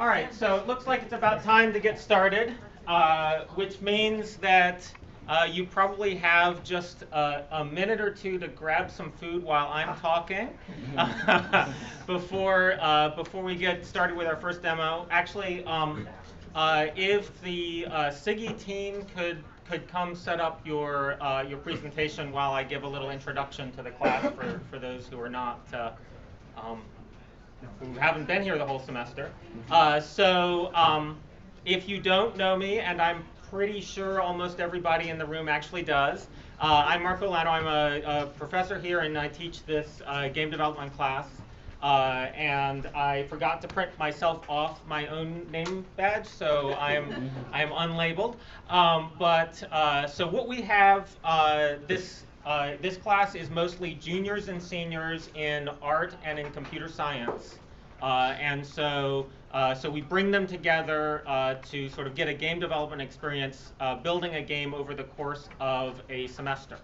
All right, so it looks like it's about time to get started, which means that you probably have just a minute or two to grab some food while I'm talking before we get started with our first demo. Actually, if the SIGI team could come set up your presentation while I give a little introduction to the class for those who are not. Who haven't been here the whole semester. If you don't know me, and I'm pretty sure almost everybody in the room actually does, I'm Marco Lano. I'm a professor here, and I teach this game development class. And I forgot to print myself off my own name badge, so I am unlabeled. So what we have this class is mostly juniors and seniors in art and in computer science. So we bring them together to sort of get a game development experience building a game over the course of a semester.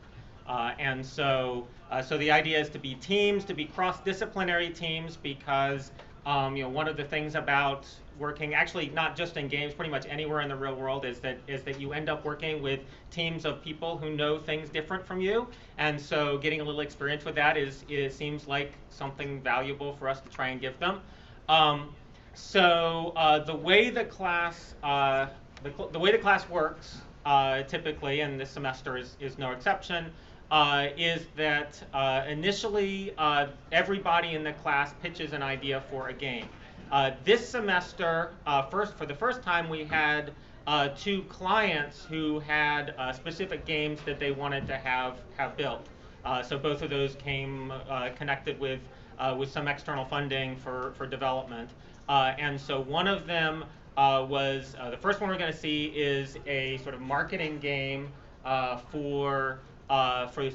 So the idea is to be teams, to be cross-disciplinary teams, because one of the things about working, actually not just in games, pretty much anywhere in the real world, is that you end up working with teams of people who know things different from you, and so getting a little experience with that seems like something valuable for us to try and give them. The way the class works typically, and this semester is no exception, is that initially everybody in the class pitches an idea for a game. This semester, for the first time, we had two clients who had specific games that they wanted to have built. So both of those came connected with some external funding for development. And so one of them was the first one we're going to see is a sort of marketing game for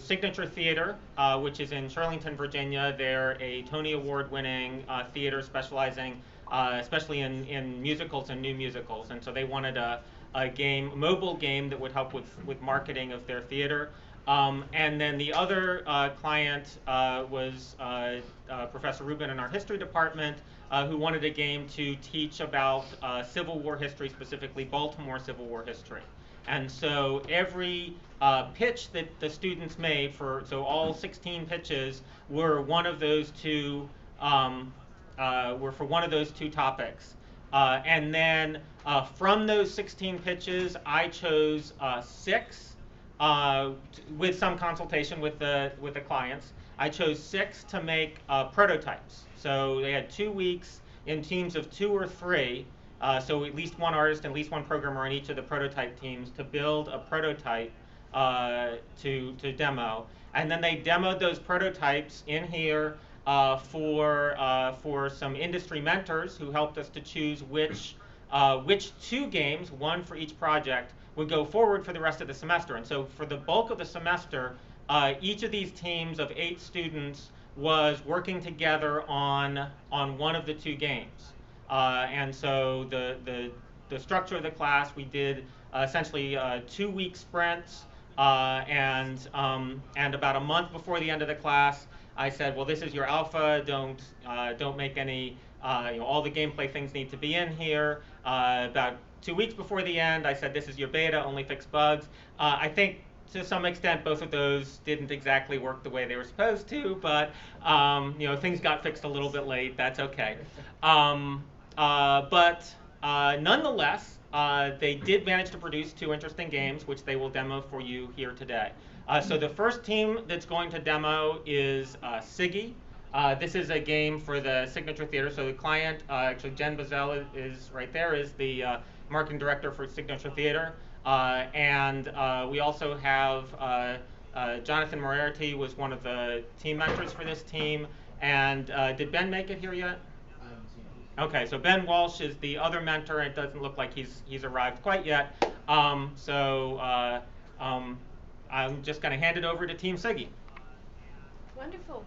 Signature Theater, which is in Shirlington, Virginia. They're a Tony Award-winning theater specializing especially in musicals and new musicals. And so they wanted a mobile game that would help with marketing of their theater. And then the other client was Professor Rubin in our history department, who wanted a game to teach about Civil War history, specifically Baltimore Civil War history. And so every pitch that the students made so all 16 pitches were one of those two for one of those two topics. And then from those 16 pitches, I chose 6 with some consultation with the clients. I chose 6 to make prototypes. So they had 2 weeks in teams of 2 or 3. So at least one artist and at least one programmer on each of the prototype teams to build a prototype to demo. And then they demoed those prototypes in here for some industry mentors who helped us to choose which 2 games, one for each project, would go forward for the rest of the semester. And so for the bulk of the semester, each of these teams of 8 students was working together on one of the 2 games. And so the structure of the class, we did essentially 2-week sprints, and about a month before the end of the class, I said, well, this is your alpha. Don't make any. All the gameplay things need to be in here. About 2 weeks before the end, I said, this is your beta. Only fix bugs. I think to some extent, both of those didn't exactly work the way they were supposed to, but things got fixed a little bit late. That's okay. But nonetheless, they did manage to produce 2 interesting games, which they will demo for you here today. So the first team that's going to demo is SIGI. This is a game for the Signature Theater. So the client, actually Jen Bazell is right there, is the marketing director for Signature Theater. And we also have Jonathan Moriarty was one of the team mentors for this team. And did Ben make it here yet? Okay, so Ben Walsh is the other mentor, and it doesn't look like he's arrived quite yet. I'm just going to hand it over to Team SIGI. Wonderful.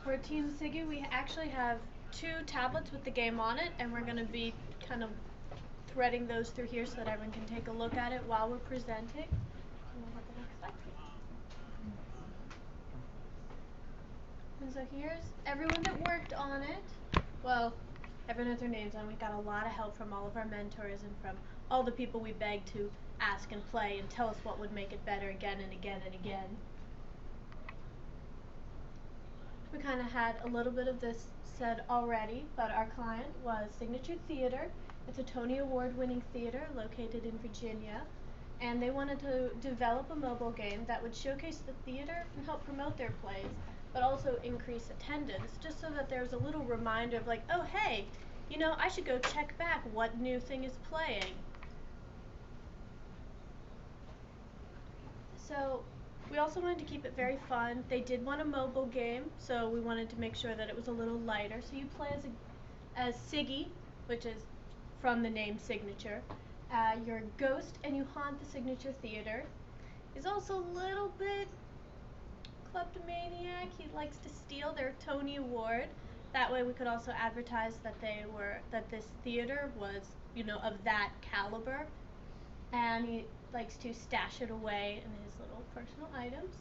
For Team SIGI, we actually have 2 tablets with the game on it, and we're going to be kind of threading those through here so that everyone can take a look at it while we're presenting. And so here's everyone that worked on it. Well, everyone has their names on. We got a lot of help from all of our mentors and from all the people we begged to ask and play and tell us what would make it better again and again and again. We kind of had a little bit of this said already, but our client was Signature Theater. It's a Tony Award winning theater located in Virginia, and they wanted to develop a mobile game that would showcase the theater and help promote their plays, but also increase attendance, just so that there's a little reminder of like, oh hey, you know, I should go check back what new thing is playing. So we also wanted to keep it very fun. They did want a mobile game, so we wanted to make sure that it was a little lighter. So you play as Siggy, which is from the name Signature. You're a ghost and you haunt the Signature Theater. He's also a little bit kleptomaniac. He likes to steal their Tony Award. That way we could also advertise that this theater was, you know, of that caliber. And he likes to stash it away in his little personal items.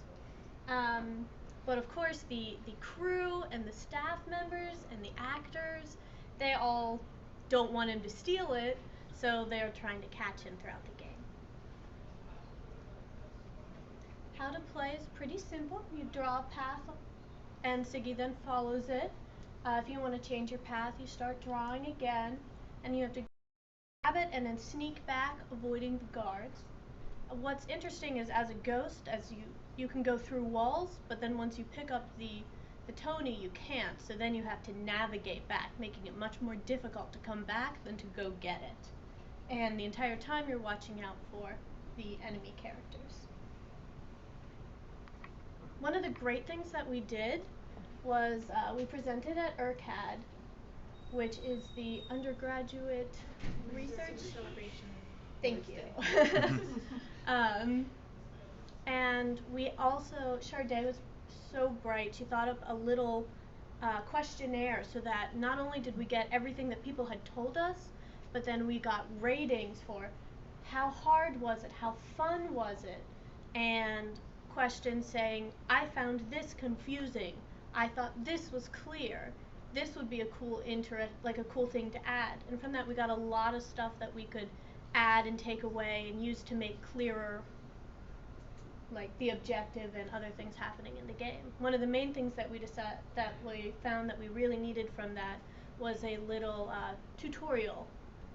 But of course the crew and the staff members and the actors, they all don't want him to steal it, so they're trying to catch him throughout the game. How to play is pretty simple. You draw a path and Siggy then follows it. If you want to change your path, you start drawing again, and you have to grab it and then sneak back, avoiding the guards. What's interesting is as a ghost, you can go through walls, but then once you pick up the Tony, you can't, so then you have to navigate back, making it much more difficult to come back than to go get it. And the entire time you're watching out for the enemy characters. One of the great things that we did was we presented at URCAD, which is the Undergraduate Research Celebration. Thank you. And we also, Charday was so bright, she thought up a little questionnaire so that not only did we get everything that people had told us, but then we got ratings for how hard was it, how fun was it, and questions saying, I found this confusing, I thought this was clear, this would be a cool a cool thing to add. And from that we got a lot of stuff that we could add and take away and use to make clearer like the objective and other things happening in the game. One of the main things that we found that we really needed from that was a little tutorial,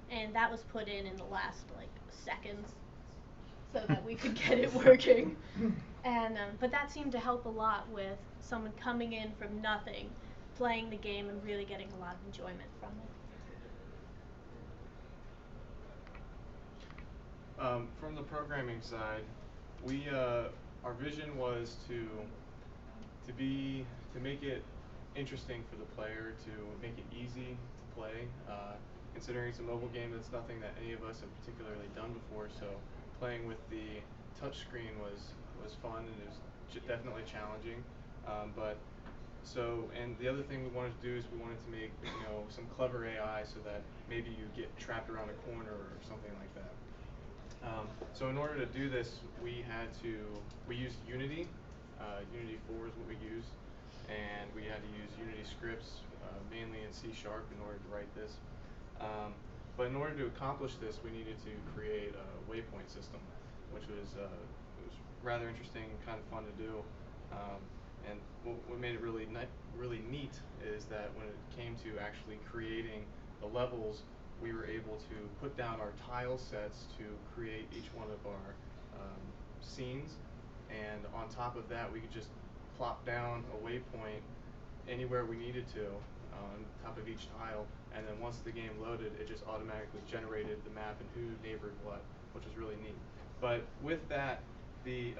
and that was put in the last like seconds so that we could get it working. And but that seemed to help a lot with someone coming in from nothing, playing the game and really getting a lot of enjoyment from it. From the programming side, our vision was to make it interesting for the player, to make it easy to play. Considering it's a mobile game, that's nothing that any of us have particularly done before. So playing with the touch screen was fun, and it was definitely challenging. And the other thing we wanted to do is we wanted to make some clever AI so that maybe you get trapped around a corner or something like that. So in order to do this, we used Unity. Unity 4 is what we used, and we had to use Unity scripts, mainly in C# in order to write this. But in order to accomplish this, we needed to create a waypoint system, which was rather interesting and kind of fun to do. And what made it really neat is that when it came to actually creating the levels, we were able to put down our tile sets to create each one of our scenes, and on top of that we could just plop down a waypoint anywhere we needed to on top of each tile, and then once the game loaded, it just automatically generated the map and who neighbored what, which was really neat. But with that, the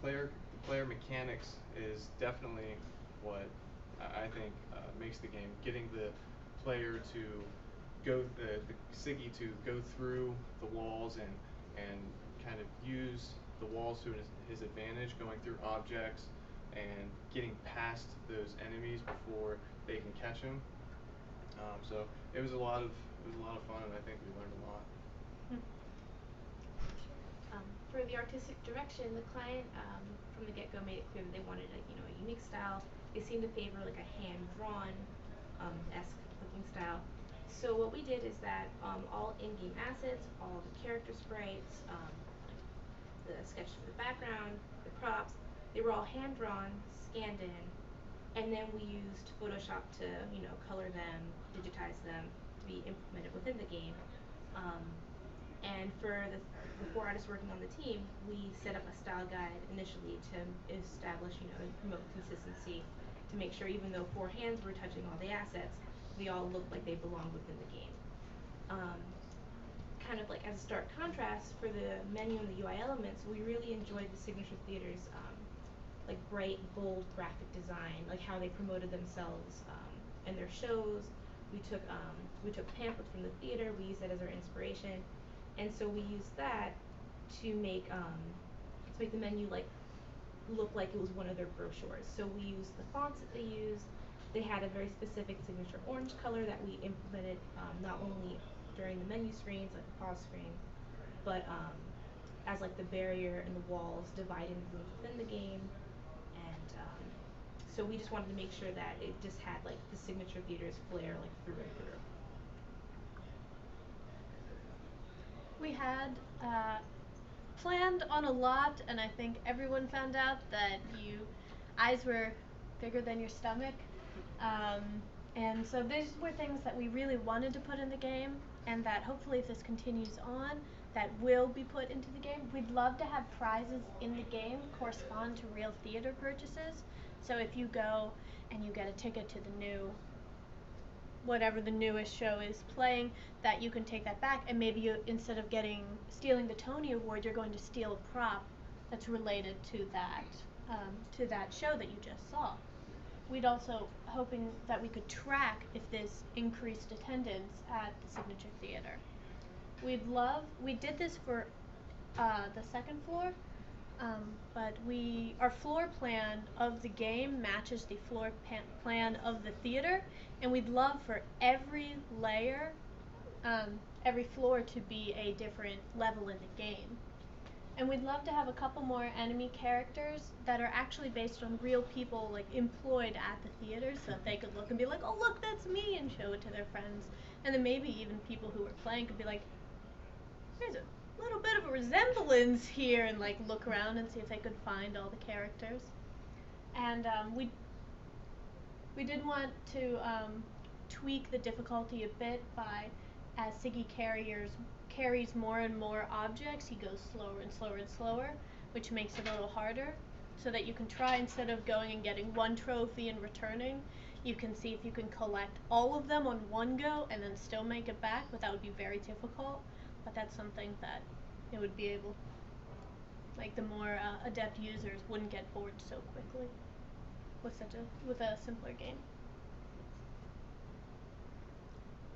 player mechanics is definitely what I think makes the game. Getting the player to the Siggy to go through the walls and kind of use the walls to his advantage, going through objects and getting past those enemies before they can catch him. So it was a lot of fun, and I think we learned a lot. For the artistic direction, the client from the get-go made it clear that they wanted a unique style. They seemed to favor like a hand-drawn esque looking style. So what we did is that all in-game assets, all the character sprites, the sketches for the background, the props, they were all hand-drawn, scanned in, and then we used Photoshop to, color them, digitize them to be implemented within the game. And for the 4 artists working on the team, we set up a style guide initially to establish, and promote consistency, to make sure even though 4 hands were touching all the assets, they all looked like they belonged within the game. Kind of like as a stark contrast, for the menu and the UI elements, we really enjoyed the Signature Theater's like bright, bold graphic design, like how they promoted themselves and their shows. We took pamphlets from the theater, we used that as our inspiration, and so we used that to make the menu like look like it was one of their brochures. So we used the fonts that they used. They had a very specific signature orange color that we implemented not only during the menu screens, like the pause screen, but as like the barrier and the walls dividing the rooms within the game. And so we just wanted to make sure that it just had like the Signature Theater's flair like through and through. We had planned on a lot, and I think everyone found out that eyes were bigger than your stomach. And so these were things that we really wanted to put in the game, and that hopefully if this continues on, that will be put into the game. We'd love to have prizes in the game correspond to real theater purchases. So if you go and you get a ticket to the whatever the newest show is playing, that you can take that back, and maybe you, instead of stealing the Tony Award, you're going to steal a prop that's related to that show that you just saw. We'd also hoping that we could track if this increased attendance at the Signature Theater. We did this for the second floor, but our floor plan of the game matches the floor plan of the theater, and we'd love for every layer, every floor to be a different level in the game. And we'd love to have a couple more enemy characters that are actually based on real people like employed at the theater, so that they could look and be like, oh look, that's me, and show it to their friends. And then maybe even people who were playing could be like, there's a little bit of a resemblance here, and like look around and see if they could find all the characters. And we did want to tweak the difficulty a bit by, as Siggy carries more and more objects, he goes slower and slower and slower, which makes it a little harder, so that you can try, instead of going and getting one trophy and returning, you can see if you can collect all of them on one go and then still make it back, but that would be very difficult. But that's something that it would be able, like the more adept users wouldn't get bored so quickly with a simpler game.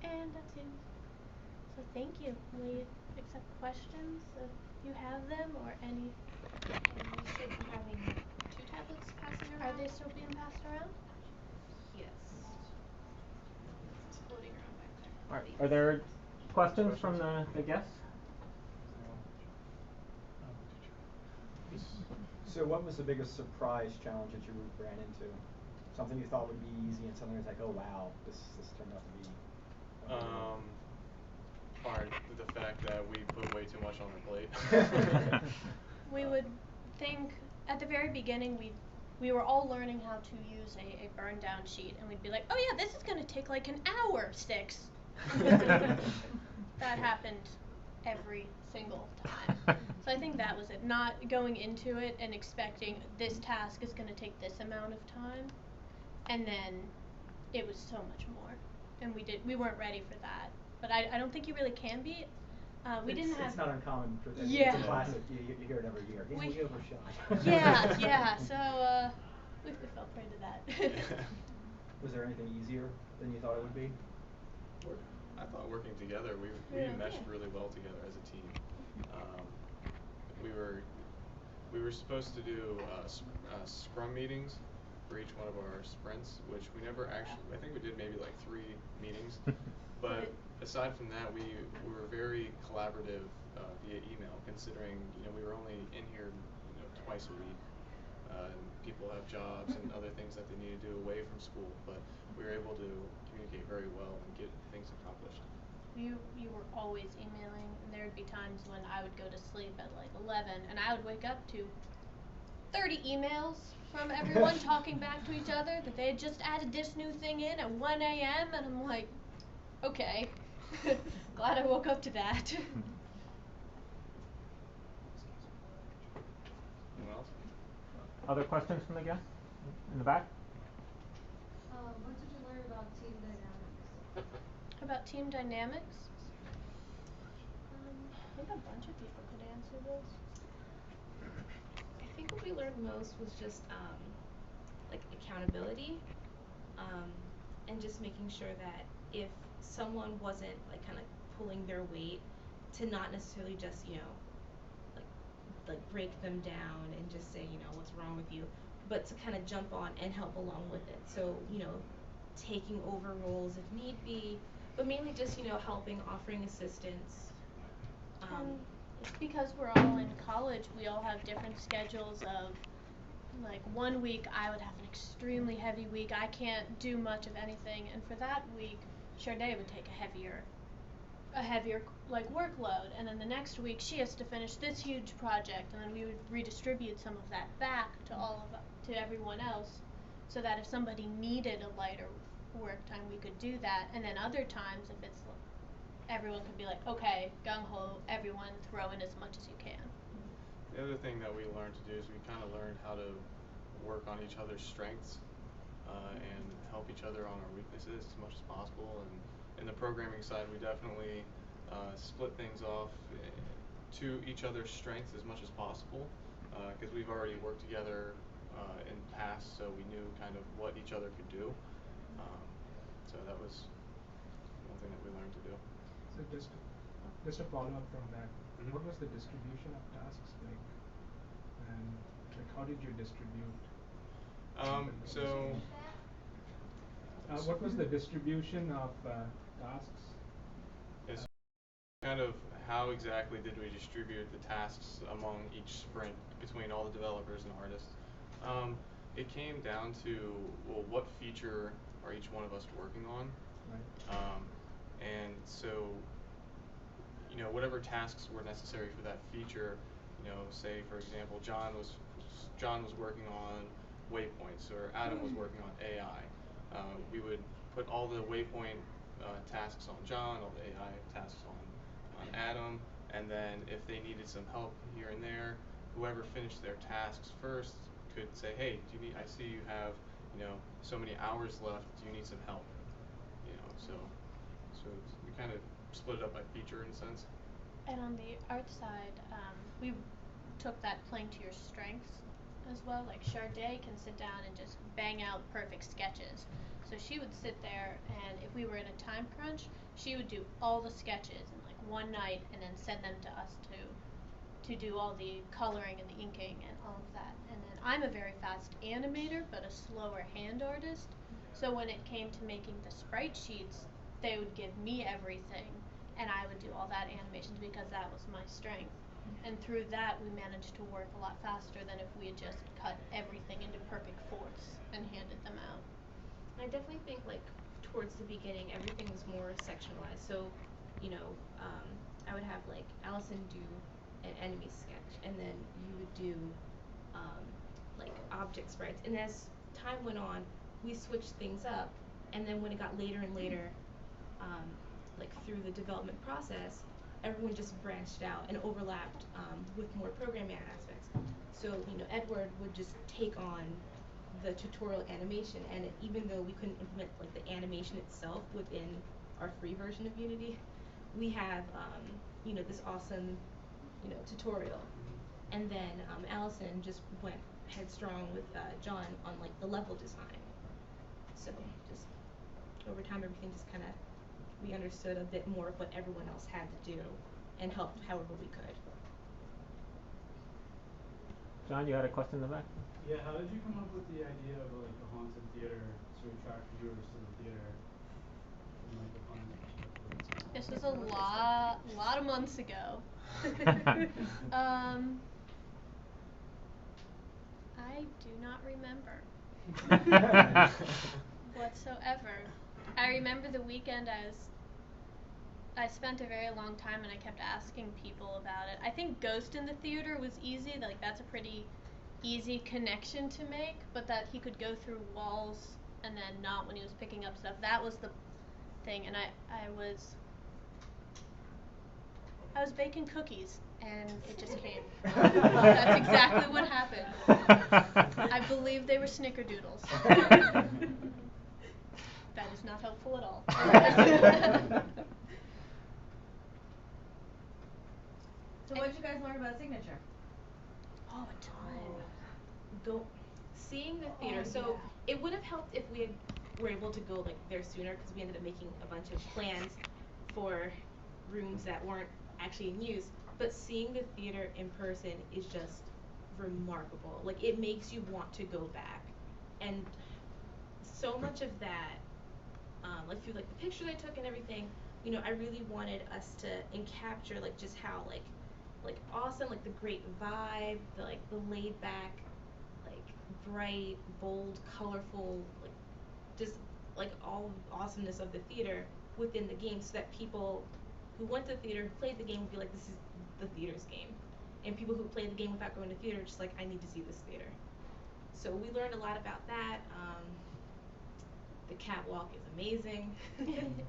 And that's it. So thank you. We accept questions if you have them, or any. And you should be having 2 tablets passing around. Are they still being passed around? Yes. It's floating around back there. Are there questions from the guests? So what was the biggest surprise challenge that you ran into? Something you thought would be easy and something that's like, oh wow, this turned out to be hard. The fact that we put way too much on our plate. We would think at the very beginning we were all learning how to use a burn down sheet, and we'd be like, oh yeah, this is gonna take like an hour, Sticks. That happened every single time. So I think that was it. Not going into it and expecting this task is gonna take this amount of time, and then it was so much more. And we weren't ready for that. But I don't think you really can be. It's not uncommon for this. Yeah. It's a classic. You hear it every year. We overshot. Yeah. So we fell prey to that. Was there anything easier than you thought it would be? I thought working together, we meshed really well together as a team. We were supposed to do scrum meetings for each one of our sprints, which we never actually. I think we did maybe like 3 meetings, but aside from that, we were very collaborative via email. Considering we were only in here twice a week, People have jobs and other things that they need to do away from school, but we were able to communicate very well and get things accomplished. You were always emailing, and there would be times when I would go to sleep at like 11, and I would wake up to 30 emails from everyone talking back to each other that they had just added this new thing in at 1 a.m. and I'm like, okay, glad I woke up to that. Anyone else? Other questions from the guests in the back? What did you learn about team dynamics? About team dynamics? I think a bunch of people could answer this. I think what we learned most was just like accountability, and just making sure that if someone wasn't like kind of pulling their weight, to not necessarily just like break them down and just say what's wrong with you, but to kind of jump on and help along with it. So taking over roles if need be, but mainly just helping, offering assistance. And because we're all in college, we all have different schedules of, like, 1 week I would have an extremely heavy week, I can't do much of anything, and for that week, Charday would take a heavier like workload, and then the next week she has to finish this huge project, and then we would redistribute some of that back to everyone else, so that if somebody needed a lighter work time, we could do that, and then other times if it's everyone could be like, okay, gung-ho, everyone throw in as much as you can. The other thing that we learned to do is we kind of learned how to work on each other's strengths and help each other on our weaknesses as much as possible. And in the programming side, we definitely split things off to each other's strengths as much as possible, because we've already worked together in the past, so we knew kind of what each other could do. So that was one thing that we learned to do. So just a follow-up from that, what was the distribution of tasks like, and like how did you distribute? What was the distribution of tasks? Yes. Kind of how exactly did we distribute the tasks among each sprint between all the developers and artists? It came down to, well, what feature are each one of us working on? Right. And so, whatever tasks were necessary for that feature, say for example, John was working on waypoints, or Adam was working on AI. We would put all the waypoint tasks on John, all the AI tasks on Adam, and then if they needed some help here and there, whoever finished their tasks first could say, hey, I see you have so many hours left, do you need some help? So we kind of split it up by feature in a sense. And on the art side, we took that playing to your strengths as well. Like Charday can sit down and just bang out perfect sketches. So she would sit there, and if we were in a time crunch, she would do all the sketches in like one night and then send them to us to do all the coloring and the inking and all of that. And then I'm a very fast animator, but a slower hand artist. So when it came to making the sprite sheets, they would give me everything, and I would do all that animations because that was my strength. And through that, we managed to work a lot faster than if we had just cut everything into perfect fourths and handed them out. I definitely think like towards the beginning, everything was more sectionalized. So, I would have like Allison do an enemy sketch, and then you would do like object sprites. And as time went on, we switched things up. And then when it got later and later, like through the development process, everyone just branched out and overlapped with more programming aspects. So Edward would just take on the tutorial animation, and even though we couldn't implement like the animation itself within our free version of Unity, we have this awesome tutorial. And then Allison just went headstrong with John on like the level design. So just over time, everything just kind of, we understood a bit more of what everyone else had to do and helped however we could. John, you had a question in the back? Yeah, how did you come up with the idea of like the haunted theater to attract viewers to the theater from like a fun perspective? This was a lot of months ago. I do not remember whatsoever. I remember the weekend I spent a very long time and I kept asking people about it. I think Ghost in the Theater was easy, like that's a pretty easy connection to make, but that he could go through walls and then not when he was picking up stuff, that was the thing. And I was baking cookies and it just came. That's exactly what happened. I believe they were snickerdoodles. That is not helpful at all. So what did you guys learn about signature? Oh, a ton. Seeing the theater. Oh, So yeah. it would have helped if we were able to go like there sooner because we ended up making a bunch of plans for rooms that weren't actually in use. But seeing the theater in person is just remarkable. Like it makes you want to go back, and so much of that, like through like the pictures I took and everything, you know, I really wanted us to capture like just how like awesome, like the great vibe, the laid back, like bright, bold, colorful, like just like all awesomeness of the theater within the game, so that people who went to the theater, who played the game, would be like, this is the theater's game. And people who played the game without going to theater, just like, I need to see this theater. So we learned a lot about that. The catwalk is amazing. And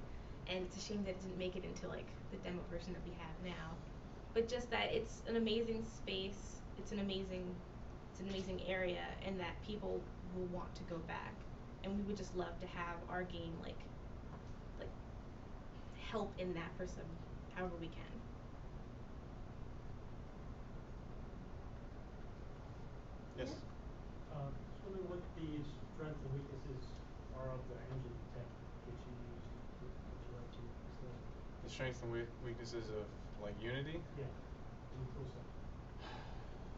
it's a shame that it didn't make it into like the demo version that we have now. But just that it's an amazing space, it's an amazing area, and that people will want to go back. And we would just love to have our game like help in that for some, however we can. Yes. Just wondering what the strengths and weaknesses are of the engine tech that you used, that you like to extend. The strengths and weaknesses of like Unity. Yeah. In the tool set.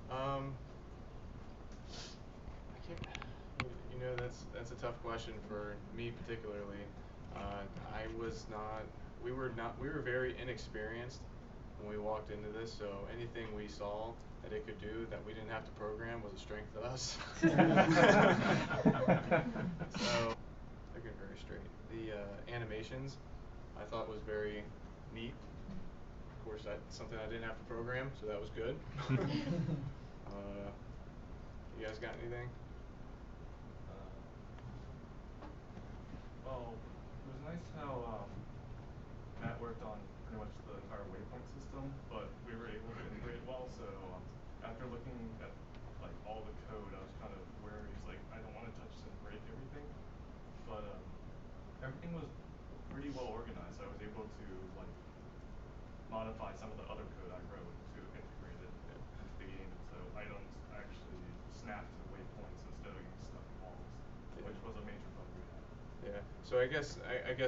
I can't. You know, that's a tough question for me particularly. We were very inexperienced when we walked into this, so anything we saw that it could do that we didn't have to program was a strength to us. So, looking very straight. The animations I thought was very neat. Of course, that's something I didn't have to program, so that was good. You guys got anything? Well, it was nice how Matt worked on pretty much the entire waypoint system, but we were able to integrate well. So after looking at like all the code, I was kind of wary. It's like I don't want to touch and break everything, but everything was pretty well organized. I was able to like modify some of the other code I wrote to integrate it into the game, so items actually snap to waypoints instead of getting stuck in walls, which was a major bug we had. Yeah. So I guess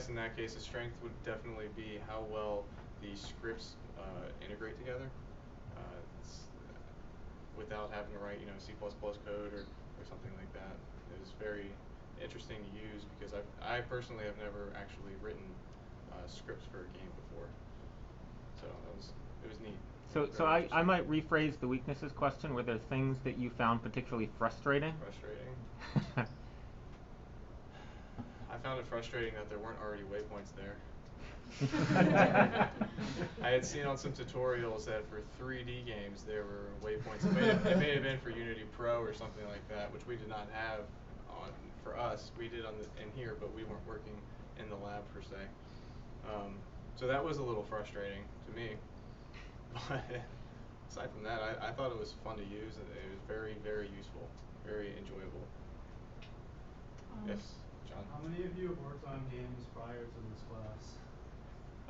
in that case, the strength would definitely be how well the scripts integrate together, without having to write C++ code or something like that. It was very interesting to use because I personally have never actually written scripts for a game before. So it was neat. So I might rephrase the weaknesses question. Were there things that you found particularly frustrating? Frustrating. I found it frustrating that there weren't already waypoints there. I had seen on some tutorials that for 3D games there were waypoints. It may have been for Unity Pro or something like that, which we did not have for us. We did in here, but we weren't working in the lab per se. So that was a little frustrating to me. But aside from that, I thought it was fun to use, and it was very, very useful, very enjoyable. Yes, John? How many of you have worked on games prior to this class?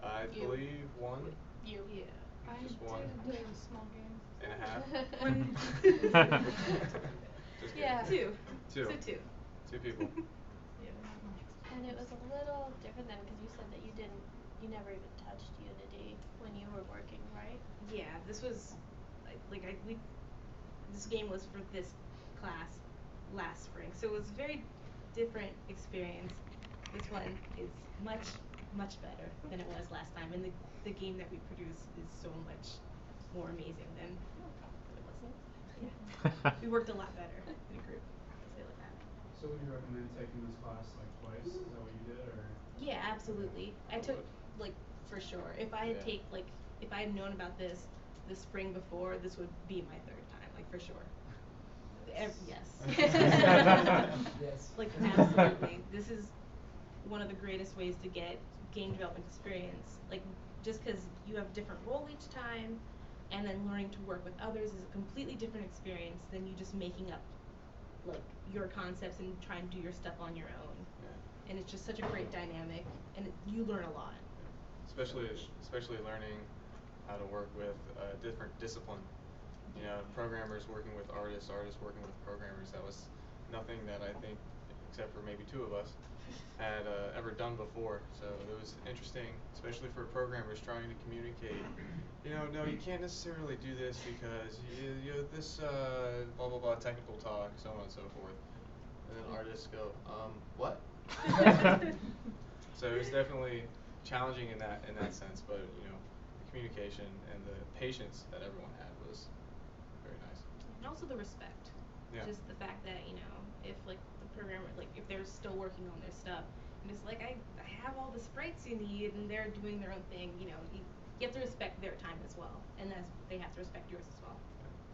I believe one. You. Yeah. Just one. Doing small games. And a half. One. Just Yeah. kidding. Two. Two. So two. Two people. Yeah. And it was a little different then because you said that you never even touched Unity when you were working, right? Yeah, this was this game was for this class last spring, so it was a very different experience. This one is much better than it was last time, and the game that we produced is so much more amazing than it wasn't. Yeah. We worked a lot better. So would you recommend taking this class like twice? Is that what you did, or? Yeah, absolutely. I took, like, for sure. If I had if I had known about this the spring before, this would be my third time, like, for sure. Yes. Yes. Like, absolutely. This is one of the greatest ways to get game development experience. Like, just because you have a different role each time, and then learning to work with others is a completely different experience than you just making up, like, your concepts and trying to do your stuff on your own. Yeah. And it's just such a great dynamic, and you learn a lot. Especially learning how to work with a different discipline. You know, programmers working with artists, artists working with programmers. That was nothing that I think, except for maybe two of us, had ever done before. So it was interesting, especially for programmers trying to communicate. You know, no, you can't necessarily do this because this blah blah blah technical talk, so on and so forth. And then artists go, what? So it was definitely challenging in that sense, but you know, the communication and the patience that everyone had was very nice. And also the respect. Yeah. Just the fact that, you know, if like the programmer, like if they're still working on their stuff, and it's like I have all the sprites you need and they're doing their own thing, you know, you have to respect their time as well, and they have to respect yours as well.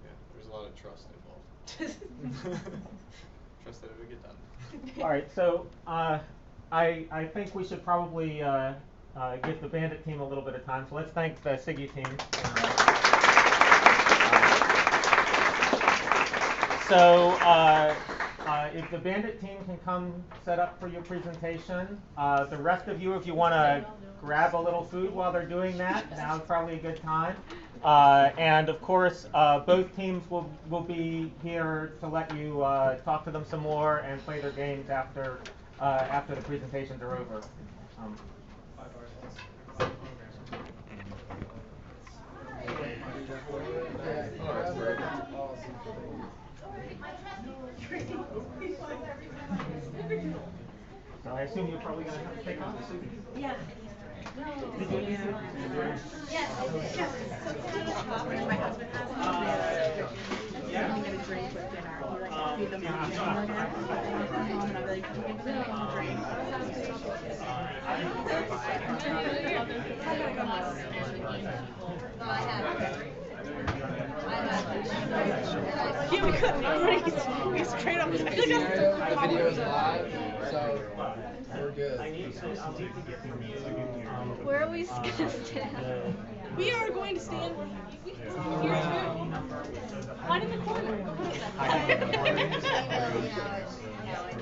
Yeah, there's a lot of trust involved. Trust that it would get done. All right, so I think we should probably give the Bandit team a little bit of time. So let's thank the Siggy team. If the Bandit team can come set up for your presentation, the rest of you, if you want to grab a little food while they're doing that, now's probably a good time. And of course, both teams will be here to let you talk to them some more and play their games after the presentations are over. So I assume you're probably going to have to take off. Yeah. Did you use it? Yes. Yes. My husband has one. Yeah. I'm gonna drink with dinner. He likes to feed them on and I'll be like, drink. Yeah, we couldn't. We straight up. The video is live, so we're good. Where are we gonna stand? We are going to stand here too. Right in the corner.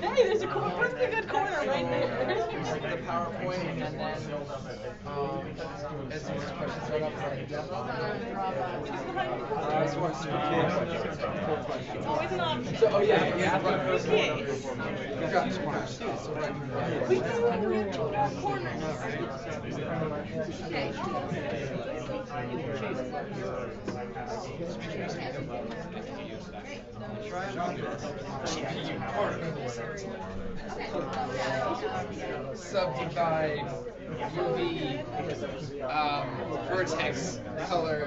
Hey, there's a perfectly good corner right there. The PowerPoint, and then as soon as questions start up, it's like a demo. It's always an option. So, oh yeah, we've got two corners too, so right. We have two more corners. Okay. Subdivide UV vertex color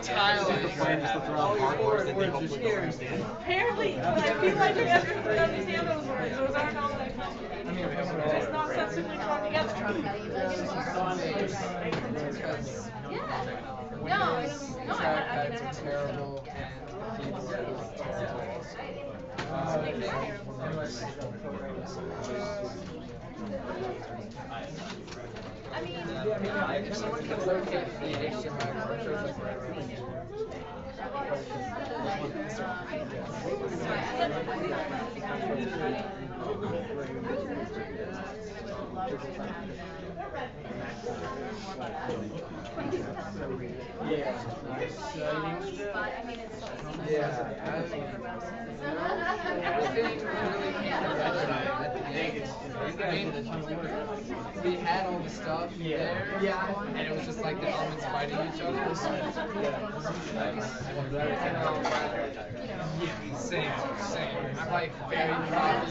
tile. Apparently, but I feel like we have to understand those words. Those aren't all that complicated. Just not subsequently drawn together. Yeah. No, Trackpads are terrible, and keyboard is terrible. I mean, if someone can locate the HTML, I'm sure it's like right around here. We had all the stuff there, and it was just like the elements fighting each other. Same. I'm like very proud of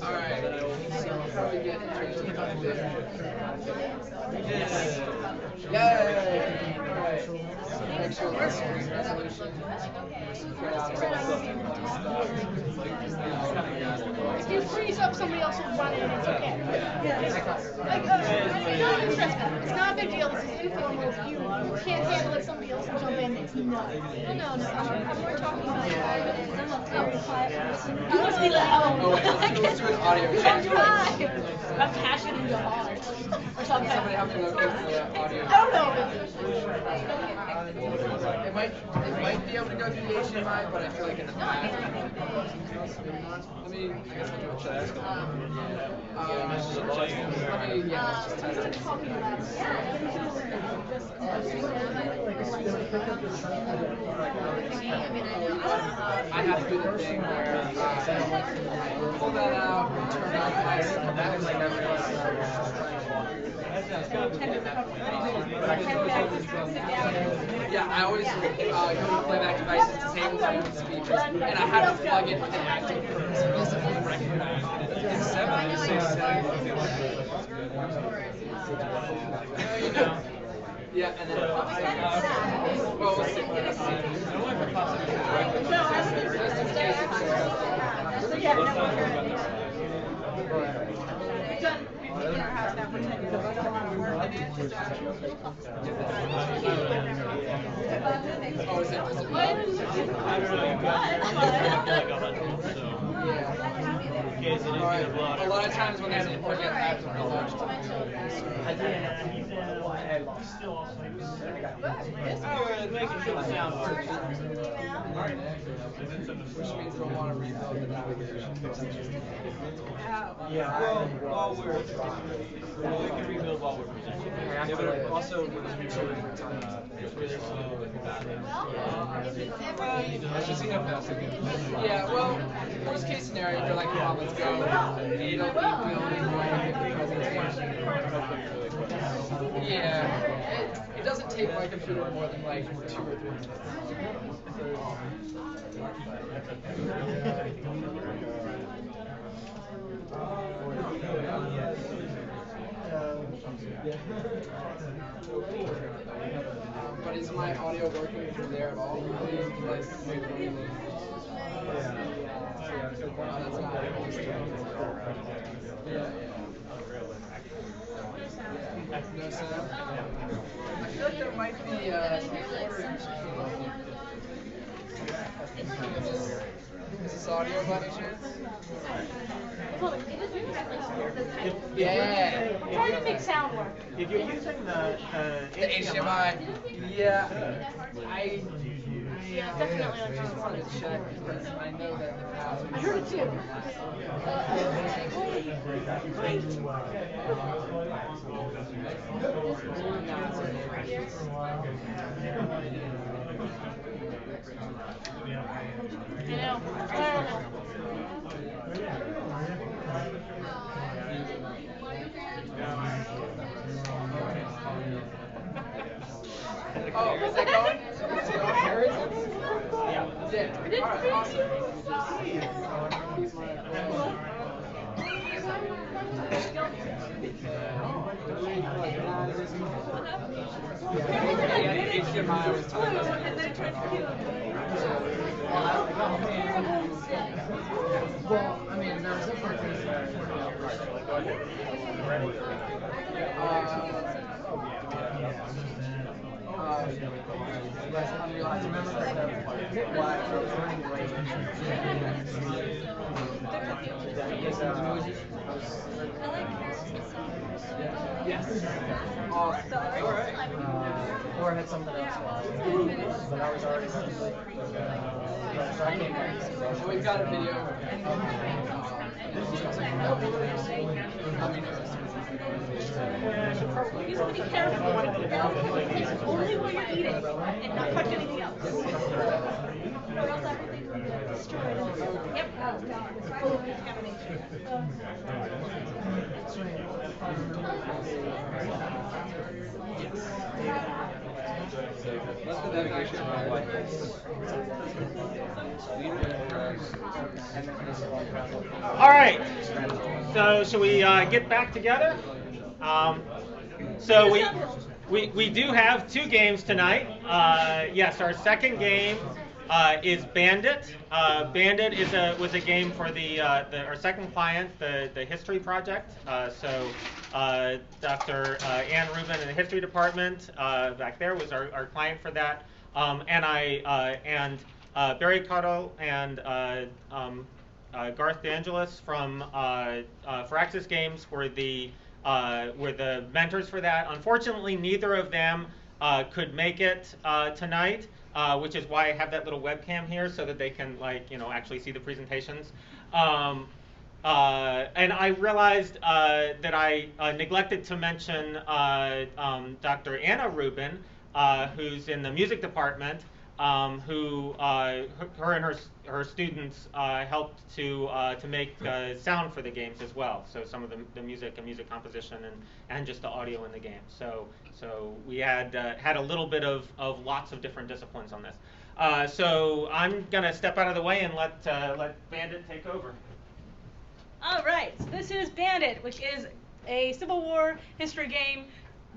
Alright, so we'll probably get into there. Yay! Alright. extra low screen resolution. If you freeze up, somebody else will run in. It's okay. Like, not even stressful. It's not a big deal. This is informal. If you can't handle it, somebody else will jump in. It's no. Well, no. I'm more talking about environment. I'm a quiet person. You must be loud. Oh, wait, let's do an audio check. I'm passionate into hard. Or something. Somebody have to look at the audio. It might be able to go through the HDMI, but I feel like in the past. Let me, I guess I'll do a check. Let me, yeah, let's just test it. I have to do the thing where pull that out, turn on the lights, and that is like yeah, I always go to playback devices, disable my own speakers, and I have to plug it with an active purpose to recognize it. It's 7. Yeah, and then well, we'll see. Just in case oh, is it what? A lot of times when there's input, I have to relaunch making sure the sound works. Which means we'll want to rebuild the navigation. Yeah, while we're we can rebuild while we're presenting. Yeah, but also Let's just see how fast it goes. yeah, well, worst case scenario, if you're like, come on, let's go. You don't need building the presentation. Yeah, it doesn't take my computer more than like 2 or 3 minutes. But is my audio working through there at all? Oh, that's not no sound? I feel like there might be is this audio by any chance? Yeah. I'm trying to make sound work. If you're using the HDMI, yeah, Yeah, definitely. I just wanted to check because I know that in the past. I heard it too. I know. Oh, is that going? Is it on? Yeah. All right, awesome. Yeah, HDMI was talking about well, I mean, there was definitely yes. Awesome. All right. Or I had something else. But I was already so we've got a video. You just be careful. Only when you're eating and not touch anything else. Or else everything will get destroyed. Yep. It's full of contamination. Let's put that navigation on like All right. So should we get back together? So we We do have two games tonight. Yes, our second game is Bandit. Bandit was a game for our second client, the history project. So Dr. Ann Rubin in the history department back there was our client for that, and Barry Cottle and Garth DeAngelis from Firaxis Games were the mentors for that. Unfortunately, neither of them could make it tonight, which is why I have that little webcam here so that they can actually see the presentations. And I realized that I neglected to mention Dr. Anna Rubin, who's in the music department, who her and her students helped to make sound for the games as well. So some of the music and music composition and just the audio in the game. So we had a little bit of lots of different disciplines on this. So I'm gonna step out of the way and let Bandit take over. All right, so this is Bandit, which is a Civil War history game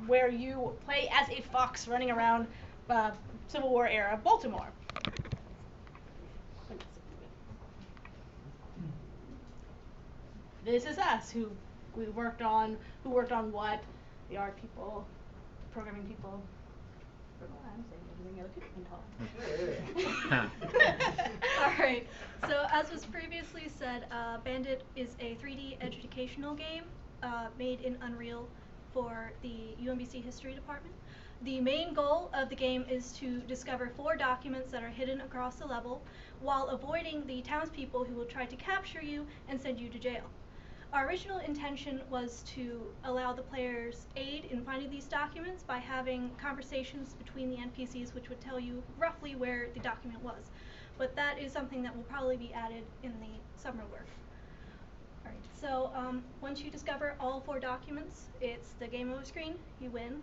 where you play as a fox running around Civil War era Baltimore. This is us, who worked on what, the art people, programming people. I'm saying other people can talk. Alright, so as was previously said, Bandit is a 3D educational game made in Unreal for the UMBC history department. The main goal of the game is to discover 4 documents that are hidden across the level while avoiding the townspeople who will try to capture you and send you to jail. Our original intention was to allow the players aid in finding these documents by having conversations between the NPCs which would tell you roughly where the document was. But that is something that will probably be added in the summer work. Alright, so once you discover all 4 documents, it's the game over screen, you win.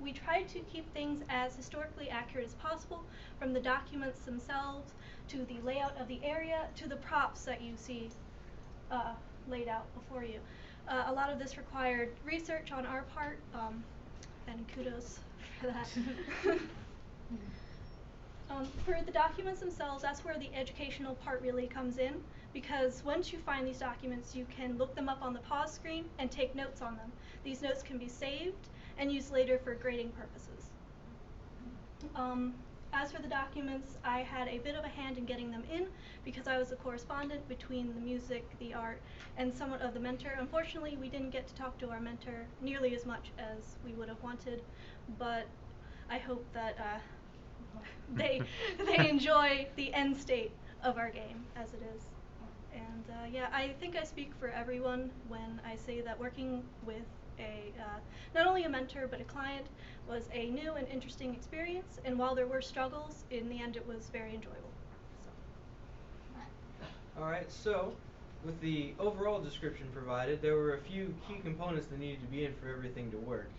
We tried to keep things as historically accurate as possible, from the documents themselves to the layout of the area to the props that you see laid out before you. A lot of this required research on our part, and kudos for that. For the documents themselves, that's where the educational part really comes in, because once you find these documents, you can look them up on the pause screen and take notes on them. These notes can be saved and used later for grading purposes. As for the documents, I had a bit of a hand in getting them in because I was the correspondent between the music, the art, and somewhat of the mentor. Unfortunately, we didn't get to talk to our mentor nearly as much as we would have wanted, but I hope that they enjoy the end state of our game as it is. And yeah, I think I speak for everyone when I say that working with not only a mentor but a client was a new and interesting experience, and while there were struggles, in the end it was very enjoyable. Alright, so with the overall description provided, there were a few key components that needed to be in for everything to work.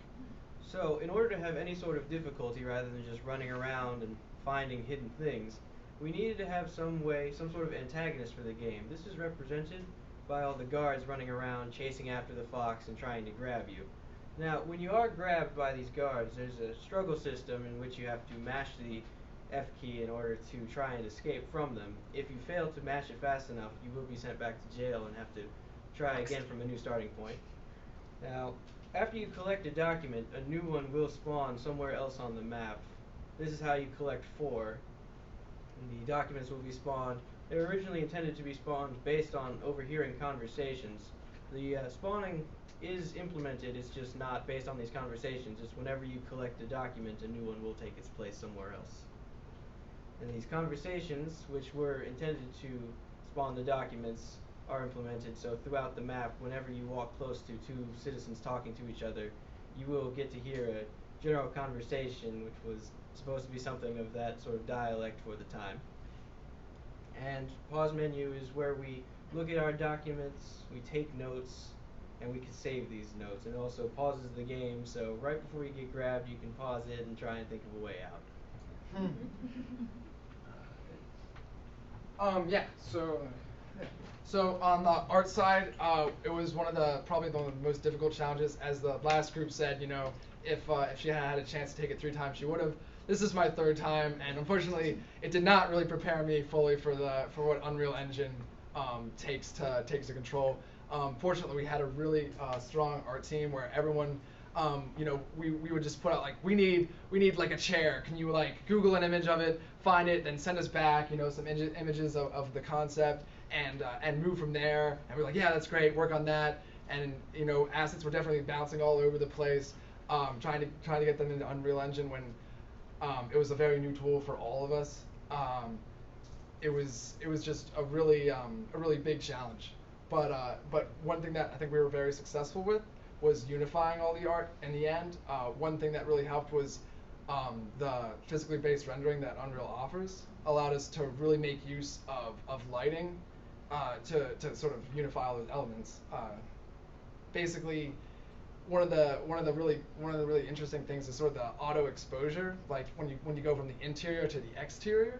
So in order to have any sort of difficulty rather than just running around and finding hidden things, we needed to have some sort of antagonist for the game. This is represented by all the guards running around chasing after the fox and trying to grab you. Now, when you are grabbed by these guards, there's a struggle system in which you have to mash the F key in order to try and escape from them. If you fail to mash it fast enough, you will be sent back to jail and have to try again from a new starting point. Now, after you collect a document, a new one will spawn somewhere else on the map. This is how you collect 4. And the documents will be spawned. They were originally intended to be spawned based on overhearing conversations. The spawning is implemented, it's just not based on these conversations. It's whenever you collect a document, a new one will take its place somewhere else. And these conversations, which were intended to spawn the documents, are implemented. So throughout the map, whenever you walk close to 2 citizens talking to each other, you will get to hear a general conversation, which was supposed to be something of that sort of dialect for the time. And pause menu is where we look at our documents, we take notes, and we can save these notes. And it also pauses the game, so right before you get grabbed, you can pause it and try and think of a way out. Yeah, so on the art side, it was probably one of the most difficult challenges. As the last group said, if she had had a chance to take it 3 times, she would have. This is my 3rd time, and unfortunately, it did not really prepare me fully for what Unreal Engine takes to control. Fortunately, we had a really strong art team where everyone, we would just put out like, we need like a chair. Can you like Google an image of it, find it, then send us back, some images of the concept, and move from there. And we're like, yeah, that's great. Work on that. And assets were definitely bouncing all over the place, trying to get them into Unreal Engine when it was a very new tool for all of us. It was just a really big challenge. But one thing that I think we were very successful with was unifying all the art in the end. One thing that really helped was the physically based rendering that Unreal offers allowed us to really make use of lighting to sort of unify all those elements. Basically, one of the really interesting things is sort of the auto exposure. Like when you go from the interior to the exterior,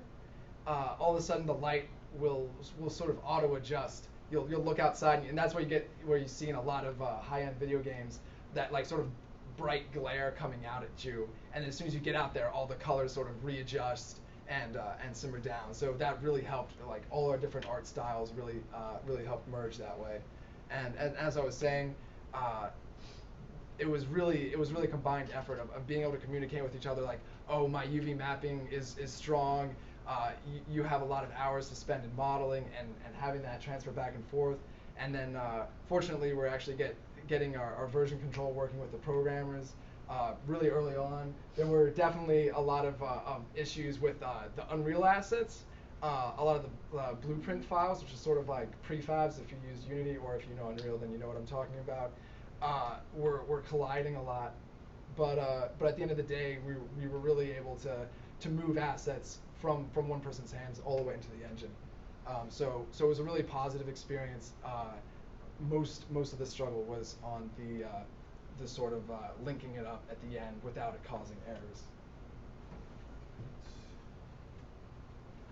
all of a sudden the light will sort of auto adjust. You'll look outside, and that's where you see in a lot of high-end video games that like sort of bright glare coming out at you, and as soon as you get out there, all the colors sort of readjust and simmer down. So that really helped. Like all our different art styles really helped merge that way. And as I was saying, it was really a combined effort of being able to communicate with each other. Like, oh, my UV mapping is strong. You have a lot of hours to spend in modeling and having that transfer back and forth. And then fortunately, we're actually getting our version control working with the programmers really early on. There were definitely a lot of issues with the Unreal assets. A lot of the blueprint files, which is sort of like prefabs if you use Unity, or if you know Unreal, then you know what I'm talking about, were colliding a lot. But at the end of the day, we were really able to move assets from one person's hands all the way into the engine. So it was a really positive experience. Most of the struggle was on the sort of linking it up at the end without it causing errors.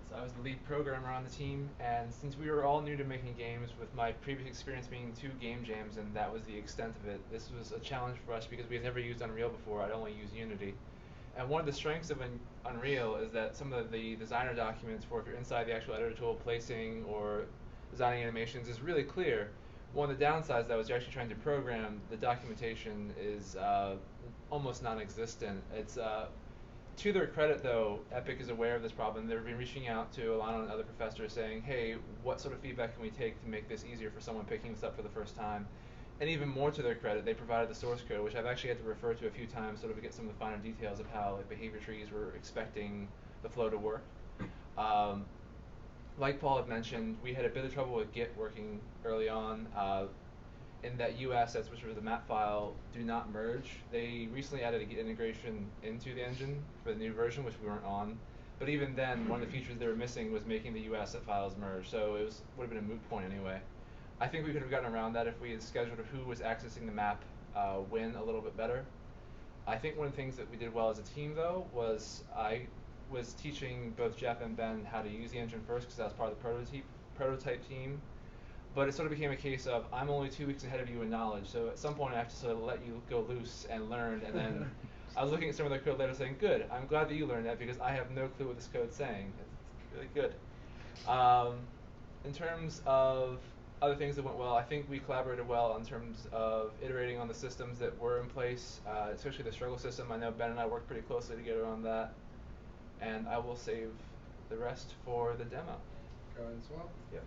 So I was the lead programmer on the team, and since we were all new to making games, with my previous experience being 2 game jams and that was the extent of it, this was a challenge for us because we had never used Unreal before. I'd only used Unity. And one of the strengths of Unreal is that some of the designer documents for if you're inside the actual editor tool, placing or designing animations is really clear. One of the downsides that was actually trying to program, the documentation is almost non-existent. It's to their credit, though, Epic is aware of this problem. They've been reaching out to Alana and other professors saying, hey, what sort of feedback can we take to make this easier for someone picking this up for the first time? And even more to their credit, they provided the source code, which I've actually had to refer to a few times sort of to get some of the finer details of how like behavior trees were expecting the flow to work. Like Paul had mentioned, we had a bit of trouble with Git working early on. In that U assets, which were the map file, do not merge. They recently added a Git integration into the engine for the new version, which we weren't on. But even then, one of the features they were missing was making the U asset files merge, so it would have been a moot point anyway. I think we could have gotten around that if we had scheduled who was accessing the map when a little bit better. I think one of the things that we did well as a team, though, was I was teaching both Jeff and Ben how to use the engine first, because that was part of the prototype team. But it sort of became a case of, I'm only 2 weeks ahead of you in knowledge, so at some point I have to sort of let you go loose and learn, and then I was looking at some of their code later saying, good, I'm glad that you learned that because I have no clue what this code's saying. It's really good. In terms of other things that went well, I think we collaborated well in terms of iterating on the systems that were in place, especially the struggle system. I know Ben and I worked pretty closely together on that, and I will save the rest for the demo. Go ahead as well. Yep.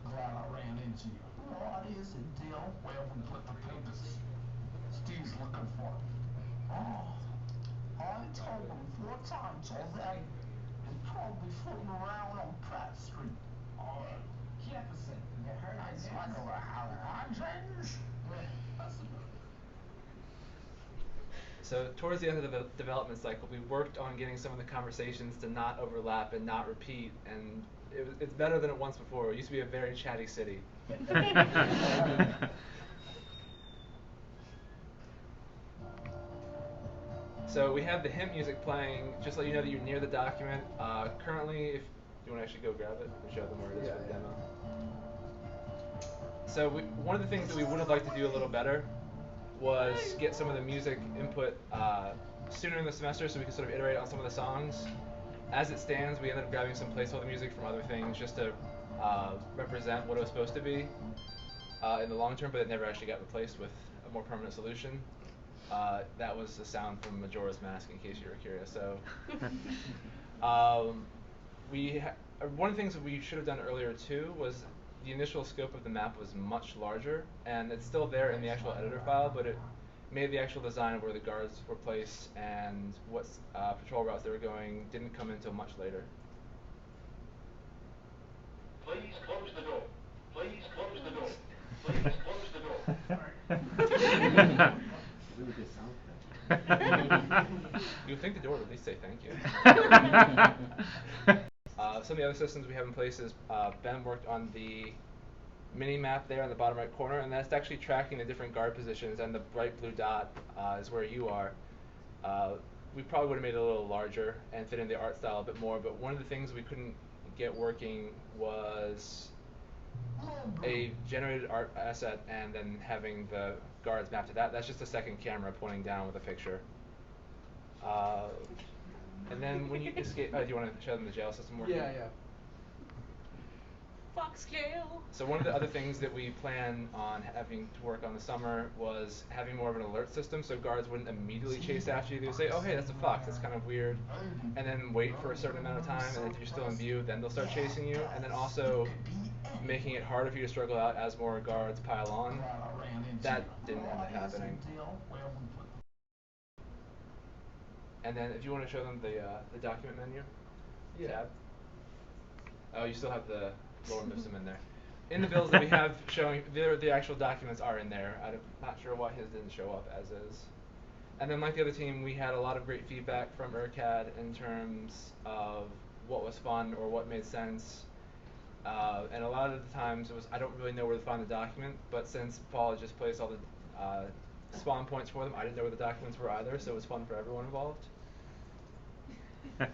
Glad I ran into you. What is the deal where we put the papers? Steve's looking for it. Oh, I told him 4 times already. He's probably fooling around on Pratt Street. Jefferson, you heard of this? I know how I change. So towards the end of the development cycle, we worked on getting some of the conversations to not overlap and not repeat, and it's better than it once before. It used to be a very chatty city. So we have the hymn music playing, just to let you know that you're near the document. Currently, if you want to actually go grab it and show them where it is for the demo. So one of the things that we would have liked to do a little better was get some of the music input sooner in the semester so we could sort of iterate on some of the songs. As it stands, we ended up grabbing some placeholder music from other things just to represent what it was supposed to be in the long term, but it never actually got replaced with a more permanent solution. That was the sound from Majora's Mask, in case you were curious. So, one of the things that we should have done earlier too was the initial scope of the map was much larger, and it's still there in the actual editor file, but it made the actual design of where the guards were placed and what patrol routes they were going didn't come in until much later. Please close the door. Please close the door. Please close the door. Really good sound effect. You would think the door would at least say thank you. Some of the other systems we have in place is Ben worked on the mini map there in the bottom right corner, and that's actually tracking the different guard positions, and the bright blue dot is where you are. We probably would have made it a little larger and fit in the art style a bit more, but one of the things we couldn't get working was a generated art asset and then having the guards mapped to that. That's just a second camera pointing down with a picture. And then when you escape, do you want to show them the jail system working? Yeah. Fox jail. So one of the other things that we plan on having to work on this summer was having more of an alert system, so guards wouldn't immediately chase after you. They would say, oh hey, that's a fox, that's kind of weird, and then wait for a certain amount of time, and if you're still in view, then they'll start chasing you, and then also making it harder for you to struggle out as more guards pile on. That didn't end up happening. And then if you want to show them the document menu tab. Oh, you still have the lower MIFSM in there. In the bills that we have showing, the actual documents are in there. I'm not sure why his didn't show up as is. And then like the other team, we had a lot of great feedback from ERCAD in terms of what was fun or what made sense. And a lot of the times it was, I don't really know where to find the document, but since Paul had just placed all the spawn points for them, I didn't know where the documents were either, so it was fun for everyone involved. You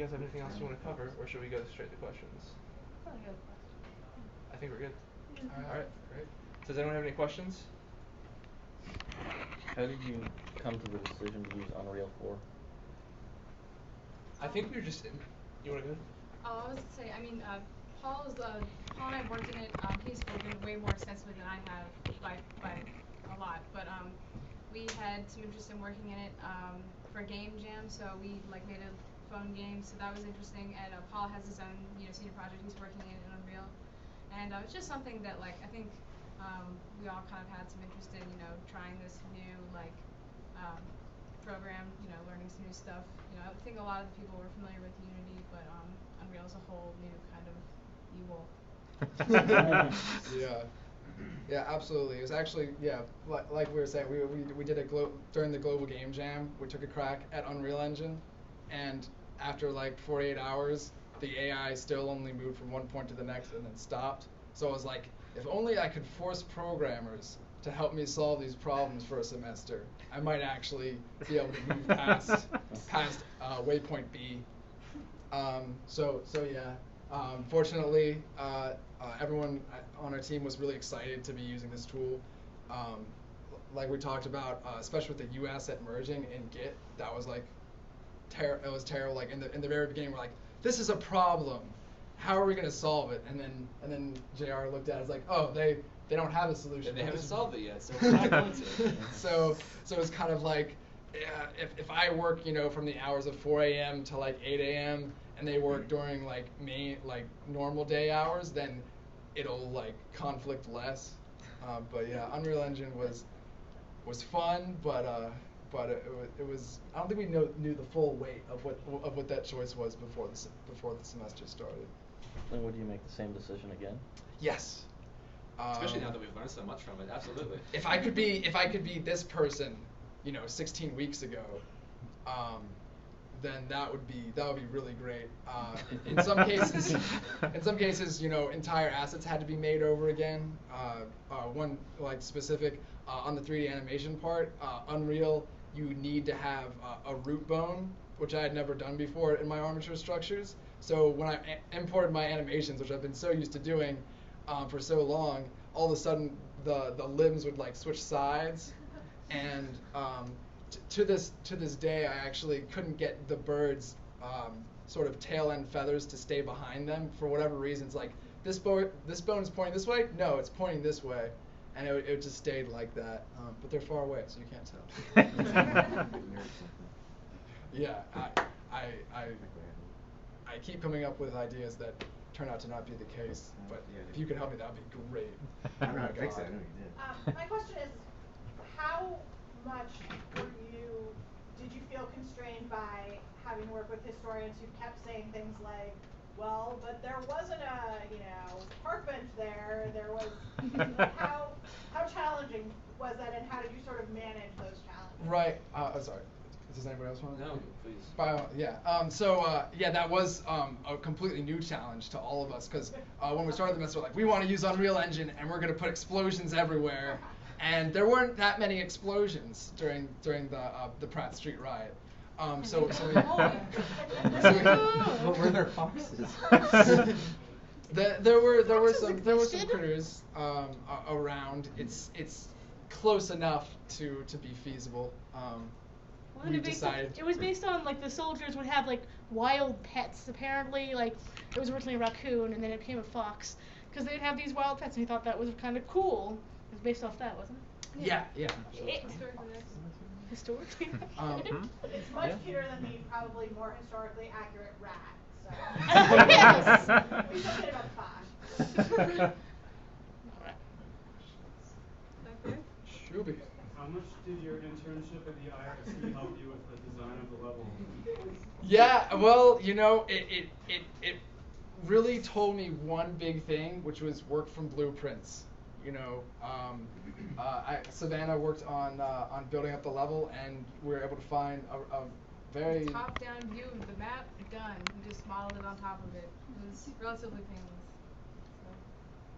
guys have anything else you want to cover, or should we go straight to questions? I think we're good. All right, great. Does anyone have any questions? How did you come to the decision to use Unreal 4? I think we were just in. You want to go? I was to say, I mean, Paul and I worked in it. He's spoken way more extensively than I have by a lot, but we had some interest in working in it for Game Jam, so we made a phone game, so that was interesting. And Paul has his own senior project he's working in Unreal, and it's just something that I think we all kind of had some interest in trying this new program, learning some new stuff. I think a lot of the people were familiar with Unity, but Unreal is a whole new kind of evil. Yeah, absolutely. It was actually, like we were saying, we did during the Global Game Jam, we took a crack at Unreal Engine, and after 48 hours, the AI still only moved from one point to the next and then stopped. So I was like, if only I could force programmers to help me solve these problems for a semester, I might actually be able to move past waypoint B. Fortunately, everyone on our team was really excited to be using this tool. Like we talked about, especially with the UAsset merging in Git, that was it was terrible. In the very beginning, we're like, this is a problem. How are we going to solve it? And then JR looked at it, like, oh, they don't have a solution. They haven't solved it yet, so we're not going to. So it's kind of like, if I work, from the hours of 4 a.m. to 8 a.m. and they work during normal day hours, then it'll conflict less. But yeah, Unreal Engine was fun, but it was, I don't think we knew the full weight of what that choice was before the semester started. Then would you make the same decision again? Yes. Especially now that we've learned so much from it, absolutely. If I could be this person, 16 weeks ago, then that would be really great. In some cases, entire assets had to be made over again. One specific on the 3D animation part, Unreal, you need to have a root bone, which I had never done before in my armature structures. So when I imported my animations, which I've been so used to doing for so long, all of a sudden the limbs would like switch sides, and to this day I actually couldn't get the birds sort of tail end feathers to stay behind them for whatever reasons. Like this bone is pointing this way. No, it's pointing this way, and it just stayed like that. But they're far away, so you can't tell. Yeah, I keep coming up with ideas that turn out to not be the case. But if you could help me, that would be great. I don't know how to fix it. I know you did. My question is, how much did you feel constrained by having to work with historians who kept saying things like, well, but there wasn't a, park bench there. There was, how challenging was that, and how did you sort of manage those challenges? Right. Sorry. Does anybody else want to? No, please. Yeah, that was a completely new challenge to all of us, because when we started the semester, we want to use Unreal Engine and we're going to put explosions everywhere, and there weren't that many explosions during the Pratt Street riot. What were their foxes? There were some critters around. It's close enough to be feasible. We decided it was based on the soldiers would have wild pets. Apparently, it was originally a raccoon and then it became a fox because they'd have these wild pets, and he thought that was kind of cool. It was based off that, wasn't it? Yeah. Historically. It's much cuter than the probably more historically accurate rat. So. Yes. We feel good about the fox. How much did your internship at the IRC help you with the design of the level? Yeah, well, it really told me one big thing, which was work from blueprints. Savannah worked on building up the level, and we were able to find a very top-down view of the map done. We just modeled it on top of it. It was relatively painless.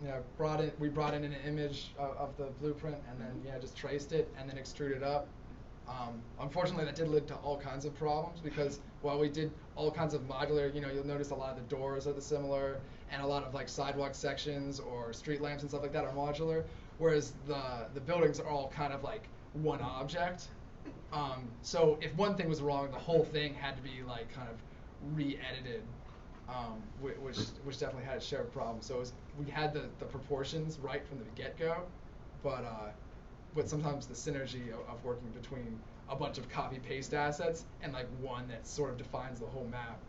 Yeah, we brought in an image of the blueprint, and then just traced it and then extruded up. Unfortunately, that did lead to all kinds of problems, because while we did all kinds of modular, you'll notice a lot of the doors are similar, and a lot of sidewalk sections or street lamps and stuff like that are modular, whereas the buildings are all kind of one object. So if one thing was wrong, the whole thing had to be kind of re-edited. Which definitely had its share of problems. So we had the proportions right from the get-go, but sometimes the synergy of working between a bunch of copy-paste assets and one that sort of defines the whole map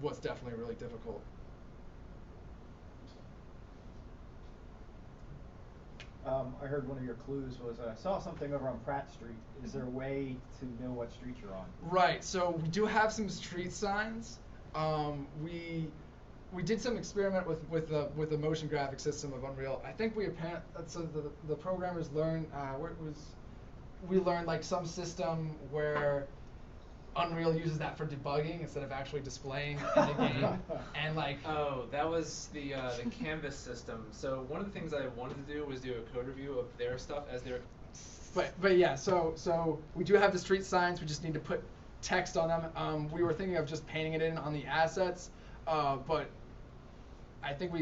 was definitely really difficult. I heard one of your clues was I saw something over on Pratt Street. Is there a way to know what street you're on? Right. So we do have some street signs. We did some experiment with the motion graphic system of Unreal. I think the programmers learned we learned some system where Unreal uses that for debugging instead of actually displaying in the game, and that was the Canvas system. So one of the things I wanted to do was do a code review of their stuff as their. But yeah, so we do have the street signs. We just need to put text on them. We were thinking of just painting it in on the assets, but I think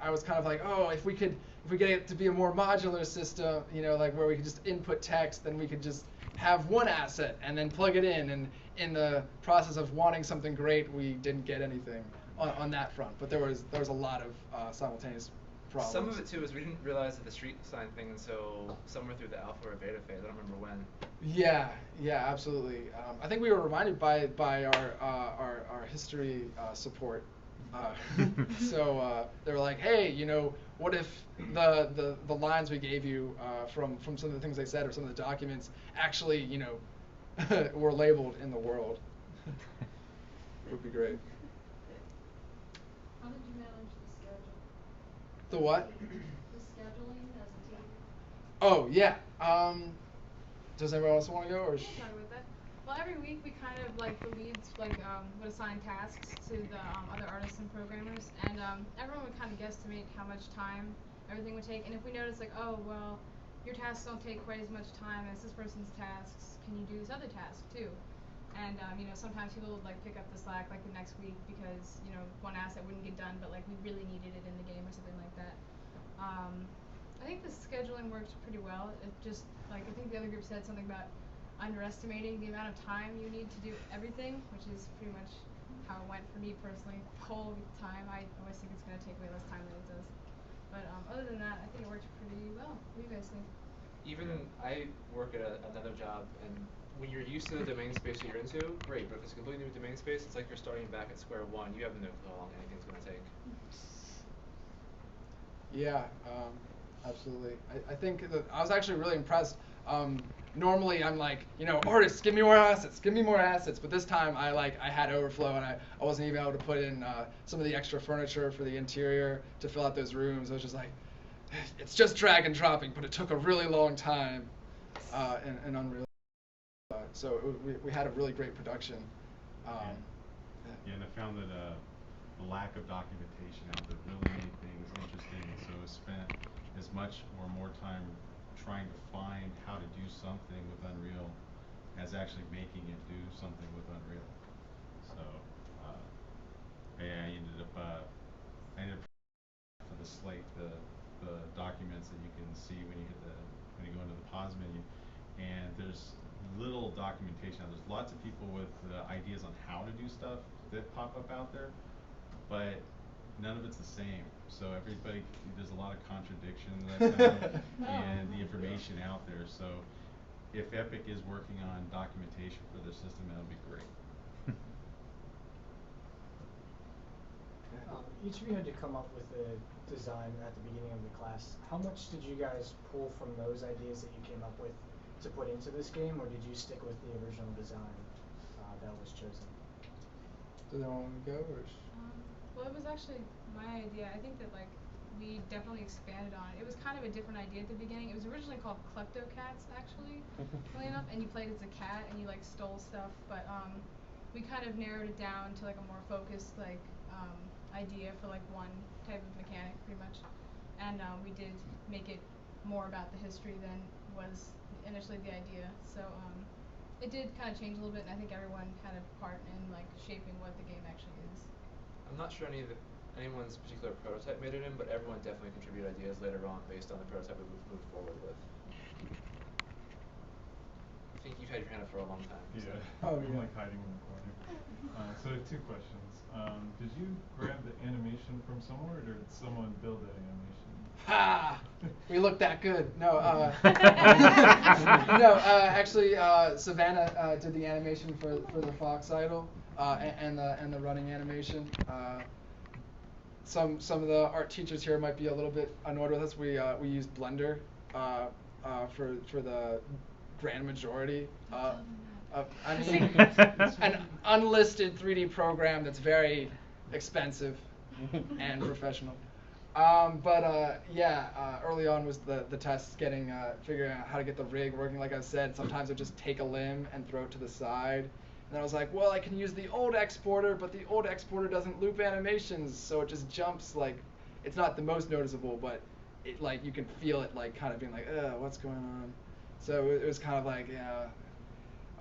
I was kind of if we get it to be a more modular system, where we could just input text, then we could just have one asset and then plug it in. And in the process of wanting something great, we didn't get anything on that front. But there was a lot of simultaneous problems. Some of it too is we didn't realize the street sign thing until somewhere through the alpha or beta phase. I don't remember when. Yeah, absolutely. I think we were reminded by our history support. So they were like, hey, what if the lines we gave you from some of the things they said or some of the documents actually, were labeled in the world? Would be great. How did you manage the schedule? The what? The scheduling as a team? Oh, yeah. Does everyone else want to go? Or Talk about that. Well, every week we kind of the leads would assign tasks to the other artists and programmers, and everyone would kind of guesstimate how much time everything would take. And if we noticed oh well, your tasks don't take quite as much time as this person's tasks, can you do this other task too? And sometimes people would like pick up the slack like the next week because one asset wouldn't get done, but like we really needed it in the game or something like that. I think the scheduling worked pretty well. It just like I think the other group said something about underestimating the amount of time you need to do everything, which is pretty much how it went for me personally. The whole time, I always think it's going to take way less time than it does. But other than that, I think it worked pretty well. What do you guys think? Even I work at another job, and when you're used to the domain space that you're into, great. But if it's a completely new domain space, it's like you're starting back at square one. You have no clue how long anything's going to take. Yeah, absolutely. I think that I was actually really impressed. Normally I'm like, artists, give me more assets, give me more assets. But this time I had overflow, and I wasn't even able to put in some of the extra furniture for the interior to fill out those rooms. I was just like, it's just drag and dropping, but it took a really long time in Unreal. So we had a really great production. And I found that the lack of documentation out there really made things interesting. So I spent as much or more time trying to find how to do something with Unreal as actually making it do something with Unreal. So I ended up for the slate the documents that you can see when you go into the pause menu, and there's little documentation. Now, there's lots of people with ideas on how to do stuff that pop up out there, but none of it's the same. So there's a lot of contradiction and the information out there. So if Epic is working on documentation for their system, that would be great. Each of you had to come up with a design at the beginning of the class. How much did you guys pull from those ideas that you came up with to put into this game, or did you stick with the original design that was chosen? Do they want to go, or? Well, it was actually my idea. I think that we definitely expanded on it. It was kind of a different idea at the beginning. It was originally called Kleptocats, actually, funnily enough, and you played as a cat and you stole stuff. But we kind of narrowed it down to a more focused idea for one type of mechanic, pretty much. And we did make it more about the history than was initially the idea. So it did kind of change a little bit, and I think everyone had a part in shaping what the game actually is. I'm not sure anyone's particular prototype made it in, but everyone definitely contributed ideas later on based on the prototype we moved forward with. I think you've had your hand up for a long time. Yeah. Oh, I'm yeah. hiding in the corner. So I have two questions. Did you grab the animation from somewhere, or did someone build that animation? Ha! We look that good. No, actually, Savannah did the animation for the Fox idol and the running animation. Some of the art teachers here might be a little bit annoyed with us. We used Blender for the grand majority. An unlisted 3D program that's very expensive and professional. Early on was the test figuring out how to get the rig working. Like I said, sometimes I'd just take a limb and throw it to the side. And then I was like, well, I can use the old exporter, but the old exporter doesn't loop animations, so it just jumps it's not the most noticeable, but it you can feel it kind of being what's going on? So it was kind of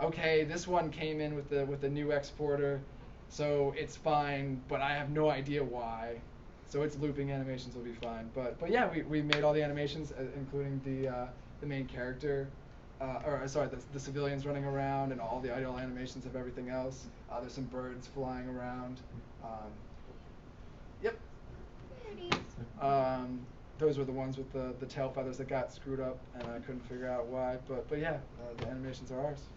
okay, this one came in with the new exporter, so it's fine, but I have no idea why. So its looping animations will be fine. But yeah, we made all the animations, including the main character, the civilians running around, and all the idle animations of everything else. There's some birds flying around. Yep. Those were the ones with the tail feathers that got screwed up, and I couldn't figure out why. But yeah, the animations are ours.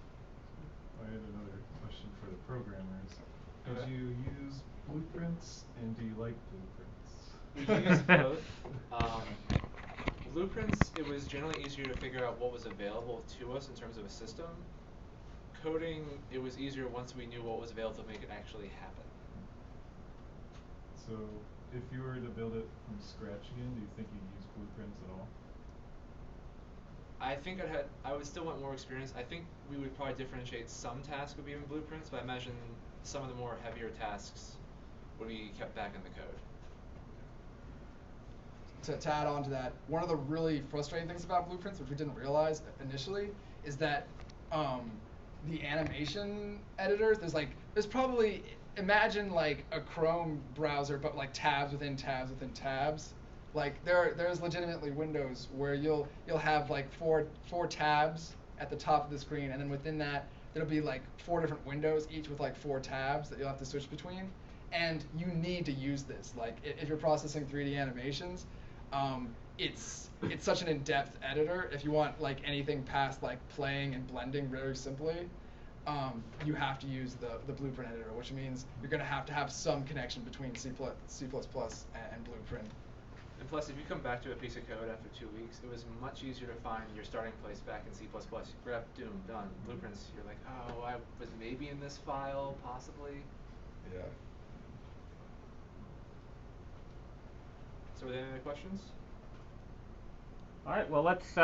I had another question for the programmers. Did you use blueprints, and do you like blueprints? We used both. Blueprints, it was generally easier to figure out what was available to us in terms of a system. Coding, it was easier once we knew what was available to make it actually happen. So, if you were to build it from scratch again, do you think you'd use blueprints at all? I think I would still want more experience. I think we would probably differentiate some tasks would be in blueprints, but I imagine some of the more heavier tasks would be kept back in the code. To add on to that, one of the really frustrating things about blueprints, which we didn't realize initially, is that the animation editors, there's probably, imagine like a Chrome browser, but like tabs within tabs within tabs. Like there's legitimately windows where you'll have like four tabs at the top of the screen, and then within that there'll be like 4 different windows, each with like 4 tabs that you'll have to switch between. And you need to use this. Like if you're processing 3D animations, it's such an in-depth editor. If you want like anything past like playing and blending very simply, you have to use the Blueprint editor, which means you're going to have some connection between C++ and Blueprint. And plus, if you come back to a piece of code after 2 weeks, it was much easier to find your starting place back in C++. Grep, doom, done. Blueprints, you're like, oh, I was maybe in this file, possibly. Yeah. So, are there any other questions? All right. Well, let's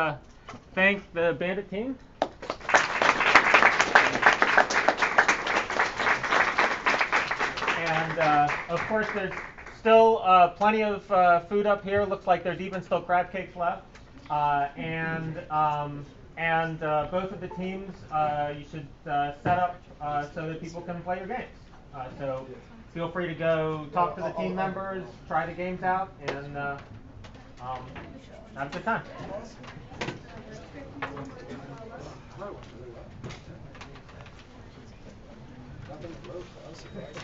thank the Bandit team. And of course, there's still plenty of food up here. Looks like there's even still crab cakes left. And both of the teams, you should set up so that people can play your games. So feel free to go talk to the team members, try the games out, and have a good time. Nothing to vote, I was surprised.